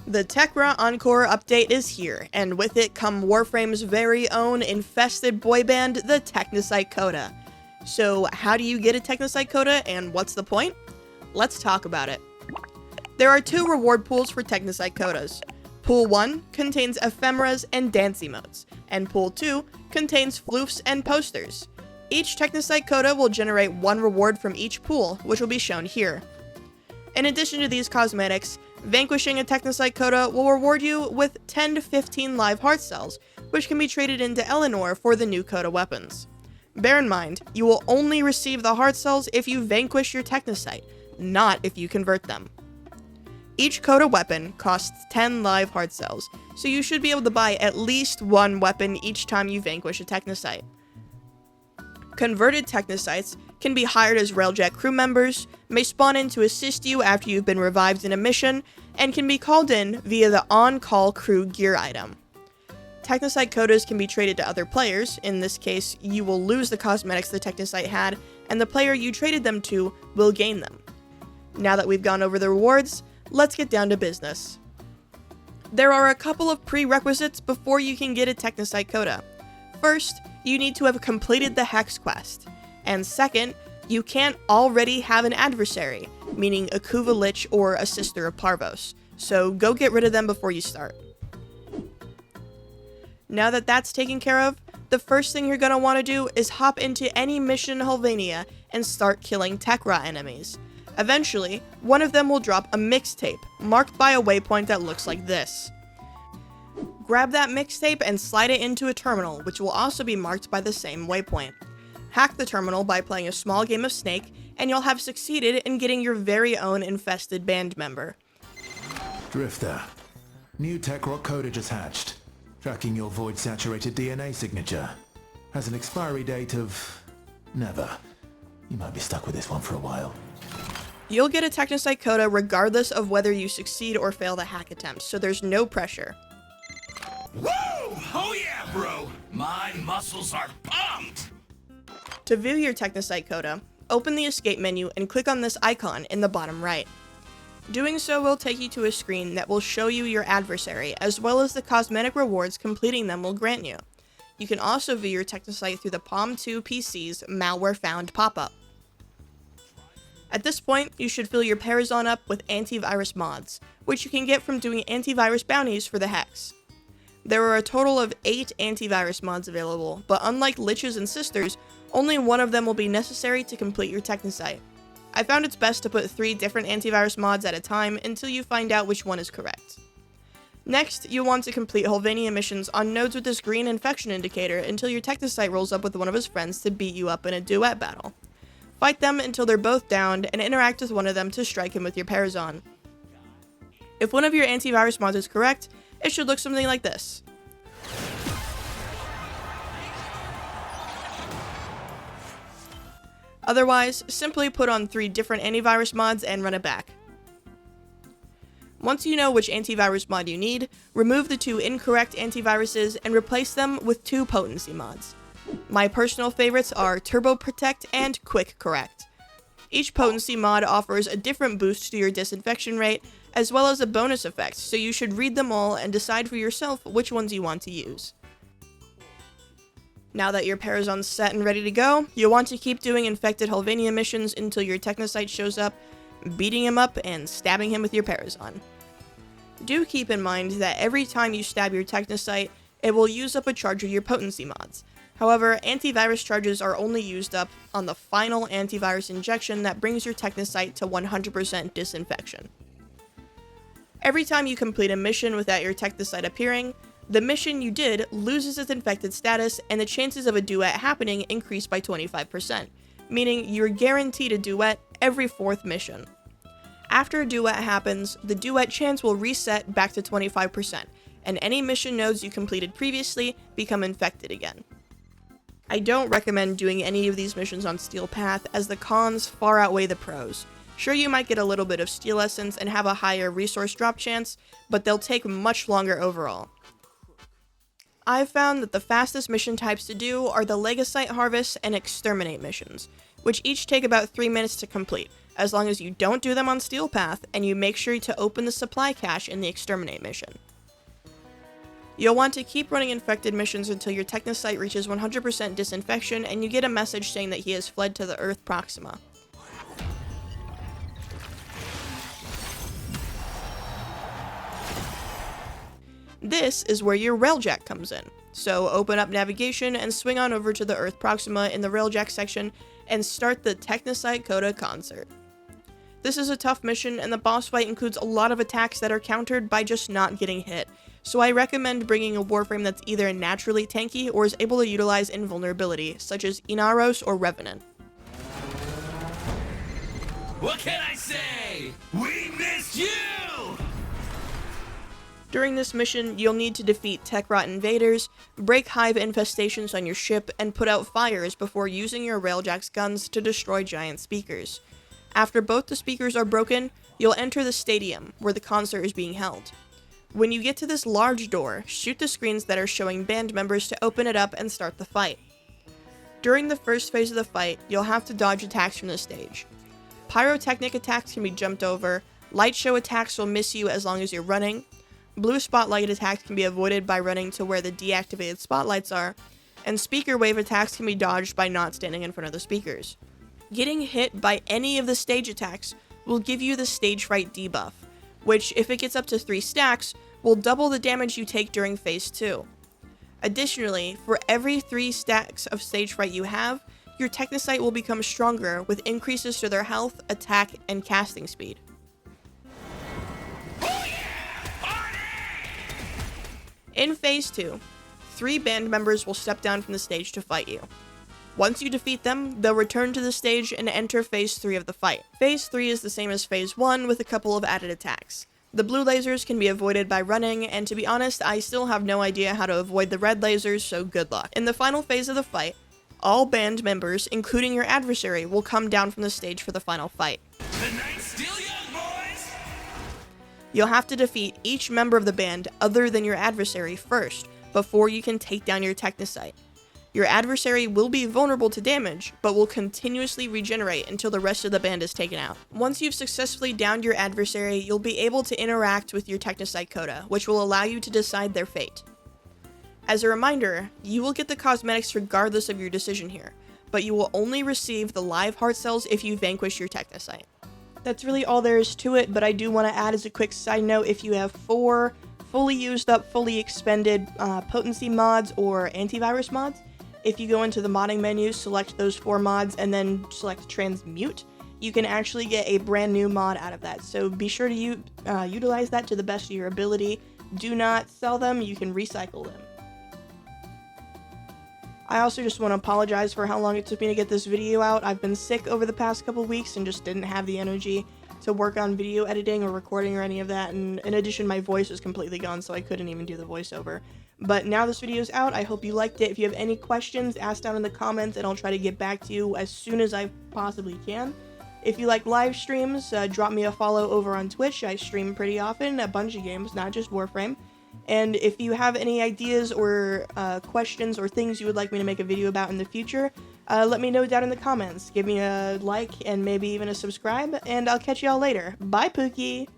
The Techra Encore update is here, and with it come Warframe's very own infested boy band, the Technocyte Coda. So how do you get a Technocyte Coda, and what's the point? Let's talk about it. There are two reward pools for Technocyte Codas. Pool 1 contains ephemeras and dance emotes, and Pool 2 contains floofs and posters. Each Technocyte Coda will generate one reward from each pool, which will be shown here. In addition to these cosmetics, vanquishing a Technocyte Coda will reward you with 10 to 15 live heart cells, which can be traded into Eleanor for the new Coda weapons. Bear in mind, you will only receive the heart cells if you vanquish your Technocyte, not if you convert them. Each Coda weapon costs 10 live heart cells, so you should be able to buy at least one weapon each time you vanquish a Technocyte. Converted Technocytes can be hired as Railjet crew members, may spawn in to assist you after you've been revived in a mission, and can be called in via the on-call crew gear item. Technocyte Codas can be traded to other players. In this case, you will lose the cosmetics the Technocyte had, and the player you traded them to will gain them. Now that we've gone over the rewards, let's get down to business. There are a couple of prerequisites before you can get a Technocyte Coda. First, you need to have completed the Hex quest, and second, you can't already have an adversary, meaning a Kuva Lich or a Sister of Parvos, so go get rid of them before you start. Now that that's taken care of, the first thing you're going to want to do is hop into any mission in Helvania and start killing Techra enemies. Eventually, one of them will drop a mixtape, marked by a waypoint that looks like this. Grab that mixtape and slide it into a terminal, which will also be marked by the same waypoint. Hack the terminal by playing a small game of Snake, and you'll have succeeded in getting your very own infested band member. Drifter, new Techrock Coda just hatched. Tracking your void-saturated DNA signature. Has an expiry date of... never. You might be stuck with this one for a while. You'll get a Technocyte Coda regardless of whether you succeed or fail the hack attempt, so there's no pressure. Woo! Oh yeah, bro! My muscles are pumped! To view your Technocyte Coda, open the escape menu and click on this icon in the bottom right. Doing so will take you to a screen that will show you your adversary, as well as the cosmetic rewards completing them will grant you. You can also view your Technocyte through the Palm 2 PC's Malware Found pop-up. At this point, you should fill your Parazon up with antivirus mods, which you can get from doing antivirus bounties for the Hex. There are a total of 8 antivirus mods available, but unlike Liches and Sisters, only one of them will be necessary to complete your Technocyte. I found it's best to put 3 different antivirus mods at a time until you find out which one is correct. Next, you'll want to complete Helvania missions on nodes with this green infection indicator until your Technocyte rolls up with one of his friends to beat you up in a duet battle. Fight them until they're both downed and interact with one of them to strike him with your Parazon. If one of your antivirus mods is correct, it should look something like this. Otherwise, simply put on 3 different antivirus mods and run it back. Once you know which antivirus mod you need, remove the 2 incorrect antiviruses and replace them with 2 potency mods. My personal favorites are Turbo Protect and Quick Correct. Each potency mod offers a different boost to your disinfection rate, as well as a bonus effect, so you should read them all and decide for yourself which ones you want to use. Now that your Parazon's set and ready to go, you'll want to keep doing infected Helvania missions until your Technocyte shows up, beating him up and stabbing him with your Parazon. Do keep in mind that every time you stab your Technocyte, it will use up a charge of your potency mods. However, antivirus charges are only used up on the final antivirus injection that brings your Technocyte to 100% disinfection. Every time you complete a mission without your Technocyte appearing, the mission you did loses its infected status and the chances of a duet happening increase by 25%, meaning you're guaranteed a duet every 4th mission. After a duet happens, the duet chance will reset back to 25%, and any mission nodes you completed previously become infected again. I don't recommend doing any of these missions on Steel Path, as the cons far outweigh the pros. Sure, you might get a little bit of Steel Essence and have a higher resource drop chance, but they'll take much longer overall. I've found that the fastest mission types to do are the Legocyte Harvest and Exterminate missions, which each take about 3 minutes to complete, as long as you don't do them on Steel Path and you make sure to open the supply cache in the Exterminate mission. You'll want to keep running infected missions until your Technocyte reaches 100% disinfection and you get a message saying that he has fled to the Earth Proxima. This is where your Railjack comes in. So open up navigation and swing on over to the Earth Proxima in the Railjack section and start the Technocyte Coda concert. This is a tough mission and the boss fight includes a lot of attacks that are countered by just not getting hit, so I recommend bringing a Warframe that's either naturally tanky or is able to utilize invulnerability, such as Inaros or Revenant. What can I say? We missed you! During this mission, you'll need to defeat Techrot invaders, break hive infestations on your ship, and put out fires before using your Railjack's guns to destroy giant speakers. After both the speakers are broken, you'll enter the stadium, where the concert is being held. When you get to this large door, shoot the screens that are showing band members to open it up and start the fight. During the first phase of the fight, you'll have to dodge attacks from the stage. Pyrotechnic attacks can be jumped over, light show attacks will miss you as long as you're running, blue spotlight attacks can be avoided by running to where the deactivated spotlights are, and speaker wave attacks can be dodged by not standing in front of the speakers. Getting hit by any of the stage attacks will give you the stage fright debuff, which, if it gets up to 3 stacks, will double the damage you take during phase 2. Additionally, for every 3 stacks of stage fright you have, your Technocyte will become stronger with increases to their health, attack, and casting speed. In Phase 2, 3 band members will step down from the stage to fight you. Once you defeat them, they'll return to the stage and enter Phase 3 of the fight. Phase 3 is the same as Phase 1 with a couple of added attacks. The blue lasers can be avoided by running, and to be honest, I still have no idea how to avoid the red lasers, so good luck. In the final phase of the fight, all band members, including your adversary, will come down from the stage for the final fight. The night's still young, boys! You'll have to defeat each member of the band other than your adversary first, before you can take down your Technocyte. Your adversary will be vulnerable to damage, but will continuously regenerate until the rest of the band is taken out. Once you've successfully downed your adversary, you'll be able to interact with your Technocyte Coda, which will allow you to decide their fate. As a reminder, you will get the cosmetics regardless of your decision here, but you will only receive the live heart cells if you vanquish your Technocyte. That's really all there is to it, but I do want to add as a quick side note, if you have 4 fully used up, fully expended potency mods or antivirus mods, if you go into the modding menu, select those 4 mods, and then select transmute, you can actually get a brand new mod out of that. So be sure to utilize that to the best of your ability. Do not sell them, you can recycle them. I also just want to apologize for how long it took me to get this video out. I've been sick over the past couple weeks and just didn't have the energy to work on video editing or recording or any of that, and in addition my voice was completely gone, so I couldn't even do the voiceover. But now this video is out, I hope you liked it. If you have any questions, ask down in the comments and I'll try to get back to you as soon as I possibly can. If you like live streams, drop me a follow over on Twitch. I stream pretty often, a bunch of games, not just Warframe. And if you have any ideas or questions or things you would like me to make a video about in the future, let me know down in the comments. Give me a like and maybe even a subscribe, and I'll catch y'all later. Bye, Pookie!